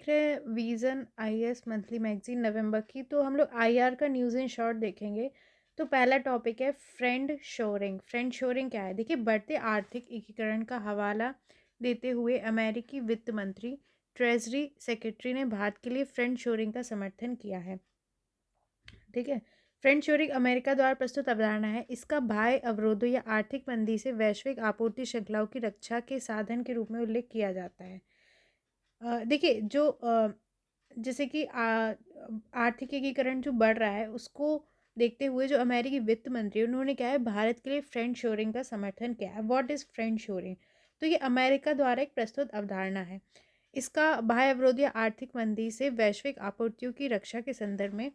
रहे हैं vision IAS monthly magazine नवंबर की, तो हम लोग आईआर का न्यूज़ इन शॉर्ट देखेंगे। तो पहला टॉपिक है फ्रेंड शोरिंग। फ्रेंड शोरिंग क्या है? देखिए, बढ़ते आर्थिक एकीकरण का हवाला देते हुए अमेरिकी वित्त मंत्री ट्रेजरी सेक्रेटरी ने भारत के लिए फ्रेंड शोरिंग का समर्थन किया है। ठीक है। फ्रेंड शोरिंग अमेरिका द्वारा प्रस्तुत अवधारणा है। इसका बाह्य अवरोधों या आर्थिक मंदी से वैश्विक आपूर्ति श्रृंखलाओं की रक्षा के साधन के रूप में उल्लेख किया जाता है। देखिए, जो जैसे कि आर्थिक एकीकरण जो बढ़ रहा है उसको देखते हुए जो अमेरिकी वित्त मंत्री उन्होंने क्या है, भारत के लिए फ्रेंड शोरिंग का समर्थन किया है। What is friend shoring? तो ये अमेरिका द्वारा एक प्रस्तुत अवधारणा है। इसका बाह्य अवरोध या आर्थिक मंदी से वैश्विक आपूर्तियों की रक्षा के संदर्भ में,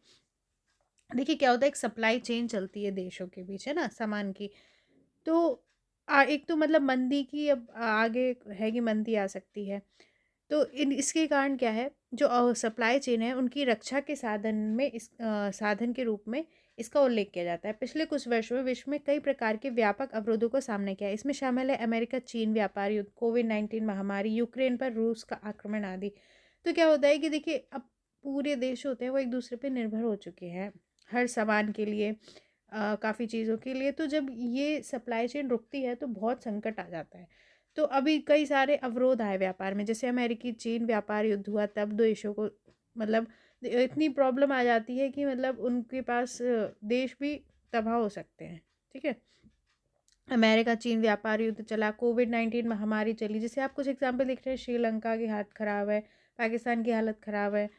देखिए क्या होता है, एक सप्लाई चेन चलती है देशों के बीच, है ना, सामान की। तो एक तो मतलब मंदी की अब आगे है कि मंदी आ सकती है। तो इन इसके कारण क्या है, जो सप्लाई चेन है उनकी रक्षा के साधन में साधन के रूप में इसका उल्लेख किया जाता है। पिछले कुछ वर्षों में विश्व में कई प्रकार के व्यापक अवरोधों का सामना किया है। इसमें शामिल है अमेरिका चीन व्यापार युद्ध, कोविड-19 महामारी, यूक्रेन पर रूस का आक्रमण आदि। तो क्या होता है कि देखिए, अब पूरे देश होते हैं वो एक दूसरे पे निर्भर हो चुके हैं हर सामान के लिए, काफ़ी चीज़ों के लिए। तो जब ये सप्लाई चेन रुकती है तो बहुत संकट आ जाता है। तो अभी कई सारे अवरोध आए व्यापार में, जैसे अमेरिकी चीन व्यापार युद्ध हुआ तब देशों को मतलब इतनी प्रॉब्लम आ जाती है कि मतलब उनके पास देश भी तबाह हो सकते हैं। ठीक है। अमेरिका चीन व्यापार युद्ध चला, कोविड-19 महामारी चली, जैसे आप कुछ एग्जांपल देख रहे हैं, श्रीलंका की हालत ख़राब है, पाकिस्तान की हालत ख़राब है।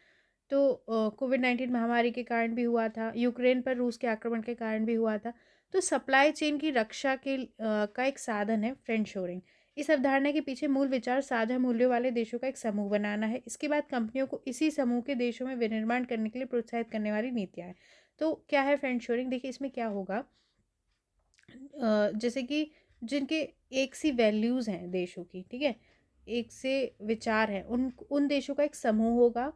तो कोविड-19 महामारी के कारण भी हुआ था, यूक्रेन पर रूस के आक्रमण के कारण भी हुआ था। तो सप्लाई चेन की रक्षा का एक साधन है फ्रेंड शोरिंग। इस अवधारणा के पीछे मूल विचार साझा मूल्यों वाले देशों का एक समूह बनाना है। इसके बाद कंपनियों को इसी समूह के देशों में विनिर्माण करने के लिए प्रोत्साहित करने वाली नीतियाँ हैं। तो क्या है फ्रेंड शोरिंग? देखिए, इसमें क्या होगा, जैसे कि जिनके एक सी वैल्यूज़ हैं देशों की, ठीक है? एक से विचार हैं, उन उन देशों का एक समूह होगा।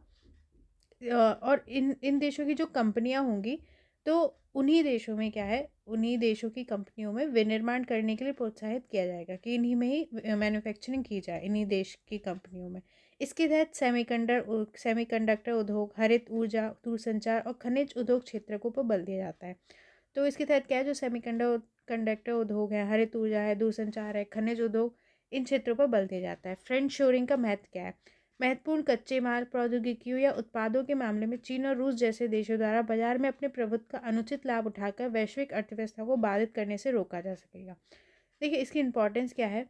और इन इन देशों की जो कंपनियां होंगी, तो उन्हीं देशों में क्या है, उन्हीं देशों की कंपनियों में विनिर्माण करने के लिए प्रोत्साहित किया जाएगा कि इन्हीं में ही मैन्युफैक्चरिंग की जाए, इन्हीं देश की कंपनियों में। इसके तहत सेमीकंडक्टर उद्योग, हरित ऊर्जा, दूरसंचार और खनिज उद्योग क्षेत्रों पर बल दिया जाता है। तो इसके तहत क्या है, जो कंडक्टर उद्योग है, हरित ऊर्जा है, दूरसंचार है, खनिज उद्योग, इन क्षेत्रों पर बल दिया जाता है। फ्रेंड शोरिंग का महत्व क्या है? महत्वपूर्ण कच्चे माल, प्रौद्योगिकियों या उत्पादों के मामले में चीन और रूस जैसे देशों द्वारा बाजार में अपने प्रभुत्व का अनुचित लाभ उठाकर वैश्विक अर्थव्यवस्था को बाधित करने से रोका जा सकेगा। देखिए, इसकी इंपॉर्टेंस क्या है।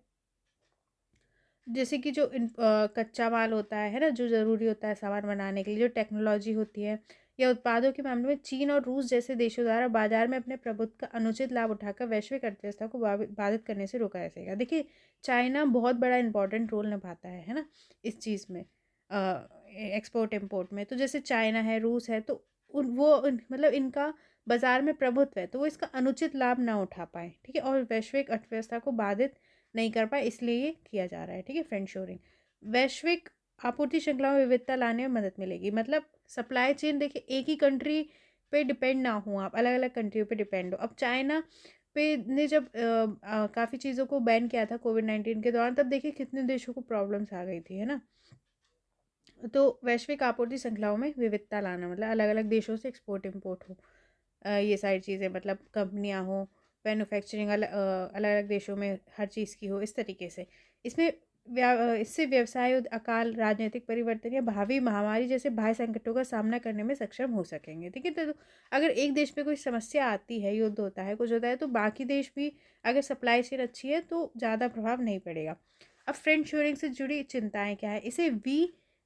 जैसे कि जो कच्चा माल होता है ना, जो ज़रूरी होता है सामान बनाने के लिए, जो टेक्नोलॉजी होती है, या उत्पादों के मामले में चीन और रूस जैसे देशों द्वारा बाजार में अपने प्रभुत्व का अनुचित लाभ उठाकर वैश्विक अर्थव्यवस्था को बाधित करने से रोका जा सकेगा। देखिए, चाइना बहुत बड़ा इंपॉर्टेंट रोल निभाता है ना, इस चीज़ में, एक्सपोर्ट इम्पोर्ट में। तो जैसे चाइना है, रूस है, तो मतलब इनका बाजार में प्रभुत्व है, तो वो इसका अनुचित लाभ ना उठा पाए, ठीक है, और वैश्विक अर्थव्यवस्था को बाधित नहीं कर पाए, इसलिए ये किया जा रहा है। ठीक है, फ्रेंड शोरिंग। वैश्विक आपूर्ति श्रृंखला में विविधता लाने में मदद मिलेगी। मतलब सप्लाई चेन, देखिए, एक ही कंट्री पे डिपेंड ना हो, आप अलग अलग कंट्रियों पे डिपेंड हो। अब चाइना पे ने जब काफ़ी चीज़ों को बैन किया था कोविड-19 के दौरान, तब देखिए कितने देशों को प्रॉब्लम्स आ गई थी, है ना। तो वैश्विक आपूर्ति श्रृंखलाओं में विविधता लाना मतलब अलग अलग देशों से एक्सपोर्ट इम्पोर्ट हो, ये सारी चीज़ें, मतलब कंपनियां हो, मैन्युफैक्चरिंग अलग अलग देशों में हर चीज़ की हो, इस तरीके से। इसमें इससे व्यवसाय, अकाल, राजनीतिक परिवर्तन या भावी महामारी जैसे बाह्य संकटों का सामना करने में सक्षम हो सकेंगे। ठीक है। तो अगर एक देश पे कोई समस्या आती है, युद्ध होता है, कुछ होता है, तो बाकी देश भी अगर सप्लाई चेन अच्छी है तो ज़्यादा प्रभाव नहीं पड़ेगा। अब फ्रेंड शोरिंग से जुड़ी चिंताएं क्या है? इसे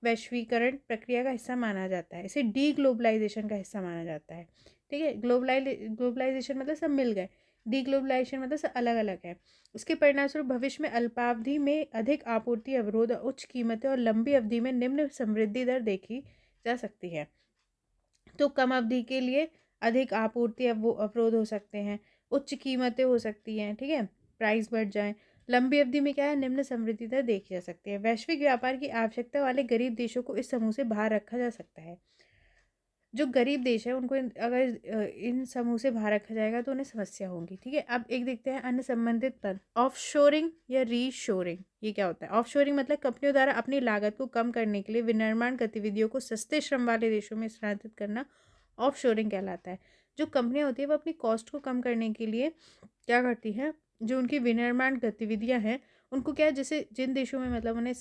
वैश्वीकरण प्रक्रिया का हिस्सा माना जाता है। इसे डी ग्लोबलाइजेशन का हिस्सा माना जाता है। ठीक है। ग्लोबलाइजेशन मतलब सब मिल गए, डी ग्लोबलाइजेशन मतलब सब अलग अलग है। उसके परिणामस्वरूप भविष्य में अल्पावधि में अधिक आपूर्ति अवरोध, उच्च कीमतें और लंबी अवधि में निम्न समृद्धि दर देखी जा सकती है। तो कम अवधि के लिए अधिक आपूर्ति अवरोध हो सकते हैं, उच्च कीमतें हो सकती हैं, ठीक है, प्राइस बढ़ जाए। लंबी अवधि में क्या है, निम्न समृद्धि दर देखी जा सकती है। वैश्विक व्यापार की आवश्यकता वाले गरीब देशों को इस समूह से बाहर रखा जा सकता है। जो गरीब देश है उनको अगर इन समूह से बाहर रखा जाएगा तो उन्हें समस्या होगी, ठीक है। अब एक देखते हैं अन्य संबंधित पद। ऑफशोरिंग या रीशोरिंग, ये क्या होता है? ऑफशोरिंग मतलब कंपनियों द्वारा अपनी लागत को कम करने के लिए विनिर्माण गतिविधियों को सस्ते श्रम वाले देशों में स्थानांतरित करना ऑफशोरिंग कहलाता है। जो कंपनियां होती है वो अपनी कॉस्ट को कम करने के लिए क्या करती हैं, जो उनकी विनिर्माण गतिविधियां हैं उनको क्या है, जैसे जिन देशों में मतलब उन्हें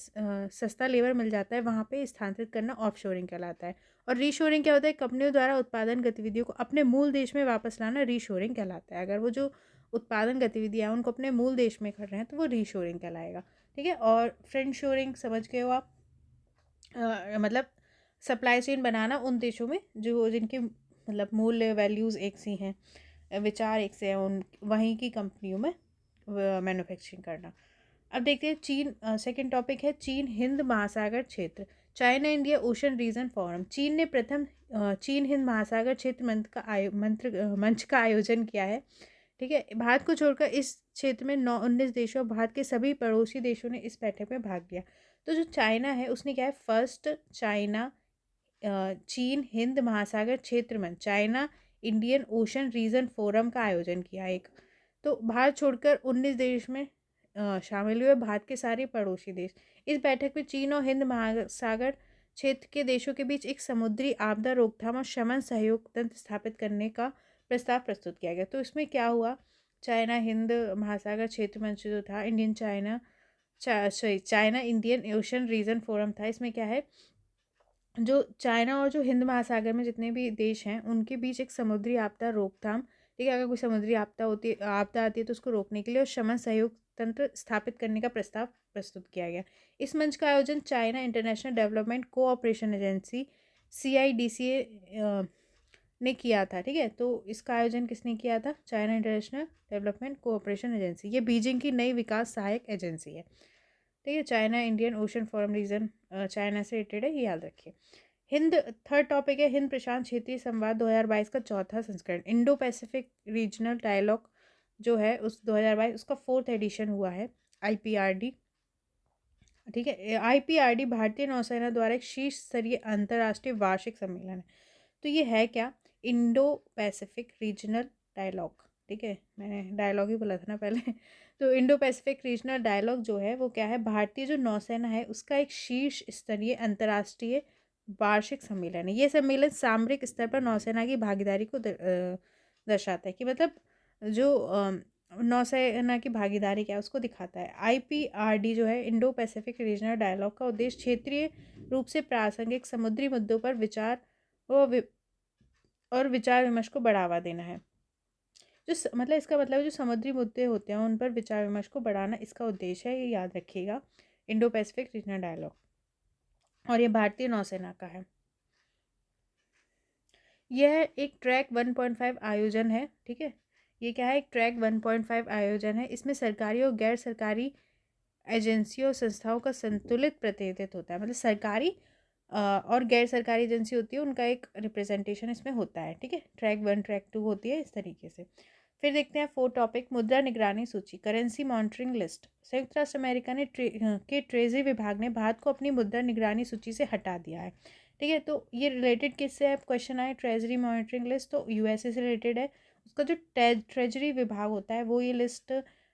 सस्ता लेबर मिल जाता है वहाँ पे स्थानांतरित करना ऑफशोरिंग कहलाता है। और रीशोरिंग क्या होता है? कंपनियों द्वारा उत्पादन गतिविधियों को अपने मूल देश में वापस लाना रीशोरिंग कहलाता है। अगर वो जो उत्पादन गतिविधियाँ हैं उनको अपने मूल देश में कर रहे हैं तो वो रीशोरिंग कहलाएगा, ठीक है। और फ्रेंड शोरिंग समझ गए हो आप, मतलब सप्लाई चेन बनाना उन देशों में जो जिनके मतलब मूल्य वैल्यूज़ एक सी हैं, विचार एक से हैं, उन वहीं की कंपनियों में मैन्युफैक्चरिंग करना। अब देखते हैं चीन। सेकंड टॉपिक है चीन हिंद महासागर क्षेत्र, China India ocean region forum. चीन ने प्रथम चीन हिंद महासागर क्षेत्र मंच का आयोजन किया है, ठीक है। भारत को छोड़कर इस क्षेत्र में 19 देशों, भारत के सभी पड़ोसी देशों ने इस बैठक में भाग लिया। तो जो चाइना है उसने क्या है, फर्स्ट चाइना चीन हिंद महासागर क्षेत्र में China Indian ocean region forum का आयोजन किया एक। तो भारत छोड़कर 19 देश में शामिल हुए भारत के सारे पड़ोसी देश। इस बैठक में चीन और हिंद महासागर क्षेत्र के देशों के बीच एक समुद्री आपदा रोकथाम और शमन सहयोग तंत्र स्थापित करने का प्रस्ताव प्रस्तुत किया गया। तो इसमें क्या हुआ, चाइना हिंद महासागर क्षेत्र मंच जो था, Indian China China Indian ocean region forum था। इसमें क्या है, जो चाइना और जो हिंद महासागर में जितने भी देश हैं उनके बीच एक समुद्री आपदा रोकथाम, ठीक है, अगर कोई समुद्री आपदा आती है तो उसको रोकने के लिए और शमन सहयोग तंत्र स्थापित करने का प्रस्ताव प्रस्तुत किया गया। इस मंच का आयोजन China international development cooperation agency CIDCA ने किया था, ठीक है। तो इसका आयोजन किसने किया था? China international development cooperation agency. ये बीजिंग की नई विकास सहायक एजेंसी है, ठीक है। China Indian ocean forum region China से रिलेटेड है, ये याद रखिए। हिंद, थर्ड टॉपिक है हिंद प्रशांत क्षेत्रीय संवाद 2022 का चौथा संस्करण। इंडो पैसिफिक रीजनल डायलॉग जो है उस 2022 उसका 4th एडिशन हुआ है, IPRD, ठीक है। IPRD भारतीय नौसेना द्वारा एक शीर्ष स्तरीय अंतर्राष्ट्रीय वार्षिक सम्मेलन है। तो ये है क्या, इंडो पैसिफिक रीजनल डायलॉग, ठीक है, मैंने डायलॉग ही बोला था ना पहले तो इंडो पैसिफिक रीजनल डायलॉग जो है वो क्या है, भारतीय जो नौसेना है उसका एक शीर्ष स्तरीय अंतर्राष्ट्रीय वार्षिक सम्मेलन है। ये सम्मेलन सामरिक स्तर पर नौसेना की भागीदारी को दर्शाता है, कि मतलब जो नौसेना की भागीदारी क्या है उसको दिखाता है। IPRD जो है इंडो पैसिफिक रीजनल डायलॉग का उद्देश्य क्षेत्रीय रूप से प्रासंगिक समुद्री मुद्दों पर विचार और विचार विमर्श को बढ़ावा देना है। मतलब इसका मतलब जो समुद्री मुद्दे होते हैं उन पर विचार विमर्श को बढ़ाना इसका उद्देश्य है, ये याद रखिएगा, इंडो पैसिफिक रीजनल डायलॉग। और ये भारतीय नौसेना का है। यह एक ट्रैक 1.5 आयोजन है, ठीक है। ये क्या है, एक ट्रैक 1.5 आयोजन है। इसमें सरकारी और गैर सरकारी एजेंसियों और संस्थाओं का संतुलित प्रतिनिधित्व होता है, मतलब सरकारी और गैर सरकारी एजेंसी होती है उनका एक रिप्रेजेंटेशन इसमें होता है, ठीक है। ट्रैक 1 ट्रैक 2 होती है इस तरीके से। फिर देखते हैं 4 टॉपिक, मुद्रा निगरानी सूची, करेंसी मॉनिटरिंग लिस्ट। संयुक्त राष्ट्र अमेरिका ने के ट्रेजरी विभाग ने भारत को अपनी मुद्रा निगरानी सूची से हटा दिया है, ठीक है। तो ये रिलेटेड किससे है, क्वेश्चन आए, ट्रेजरी मॉनिटरिंग लिस्ट तो USA से रिलेटेड है। उसका जो ट्रेजरी विभाग होता है वो ये लिस्ट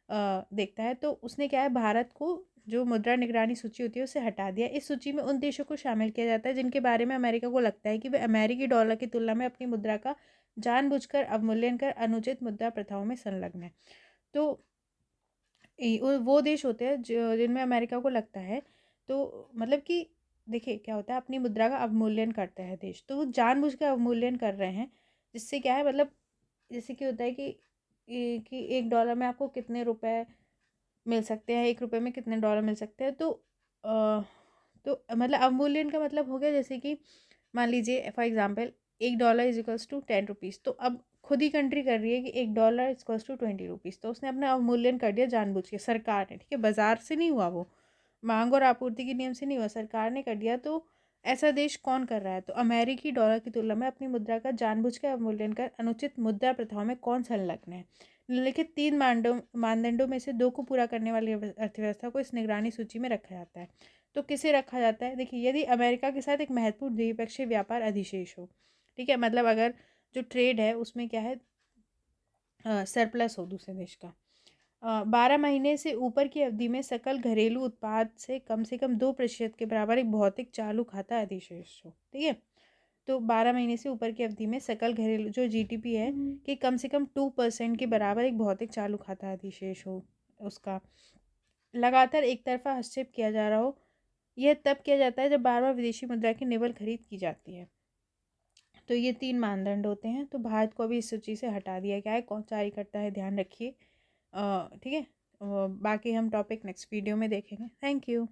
देखता है। तो उसने क्या है, भारत को जो मुद्रा निगरानी सूची होती है उसे हटा दिया। इस सूची में उन देशों को शामिल किया जाता है जिनके बारे में अमेरिका को लगता है कि वे अमेरिकी डॉलर की तुलना में अपनी मुद्रा का जानबूझकर अवमूल्यन कर अनुचित मुद्रा प्रथाओं में संलग्न है। तो वो देश होते हैं जो जिनमें अमेरिका को लगता है, तो मतलब कि देखिए क्या होता है, अपनी मुद्रा का अवमूल्यन करता है देश, तो वो जानबूझकर अवमूल्यन कर रहे हैं, जिससे क्या है, मतलब जैसे कि होता है कि $1 में आपको कितने रुपए मिल सकते हैं, $1 में कितने डॉलर मिल सकते हैं। तो मतलब अवमूल्यन का मतलब हो गया, जैसे कि मान लीजिए for example $1 is equals to 10 rupees. तो अब खुद ही कंट्री कर रही है कि $1 इज इक्वल्स टू 20 रुपीज़, तो उसने अपना अवमूल्यन कर दिया जानबूझ के, सरकार ने, ठीक है, बाजार से नहीं हुआ, वो मांग और आपूर्ति के नियम से नहीं हुआ, सरकार ने कर दिया। तो ऐसा देश कौन कर रहा है, तो अमेरिकी डॉलर की तुलना में अपनी मुद्रा का जानबूझकर अवमूल्यन कर अनुचित मुद्रा प्रथाओं में कौन संलग्न है। निम्नलिखित 3 मानदंडों में से 2 को पूरा करने वाली अर्थव्यवस्था को इस निगरानी सूची में रखा जाता है। तो किसे रखा जाता है, देखिए, यदि अमेरिका के साथ एक महत्वपूर्ण द्विपक्षीय व्यापार अधिशेष हो, ठीक है, मतलब अगर जो ट्रेड है उसमें क्या है, सरप्लस हो दूसरे देश का। 12 महीने से ऊपर की अवधि में सकल घरेलू उत्पाद से कम 2% के बराबर एक भौतिक चालू खाता अधिशेष हो। ठीक है, तो 12 महीने से ऊपर की अवधि में सकल घरेलू जो जीडीपी है कि कम से कम 2% के बराबर एक भौतिक चालू खाता अधिशेष हो उसका। लगातार एक तरफा हस्तक्षेप किया जा रहा हो। यह तब किया जाता है जब बार बार विदेशी मुद्रा की निवल खरीद की जाती है। तो ये 3 मानदंड होते हैं। तो भारत को अभी इस सूची से हटा दिया गया है। कौन जारी करता है ध्यान रखिए। ठीक है, बाकी हम टॉपिक नेक्स्ट वीडियो में देखेंगे। Thank you.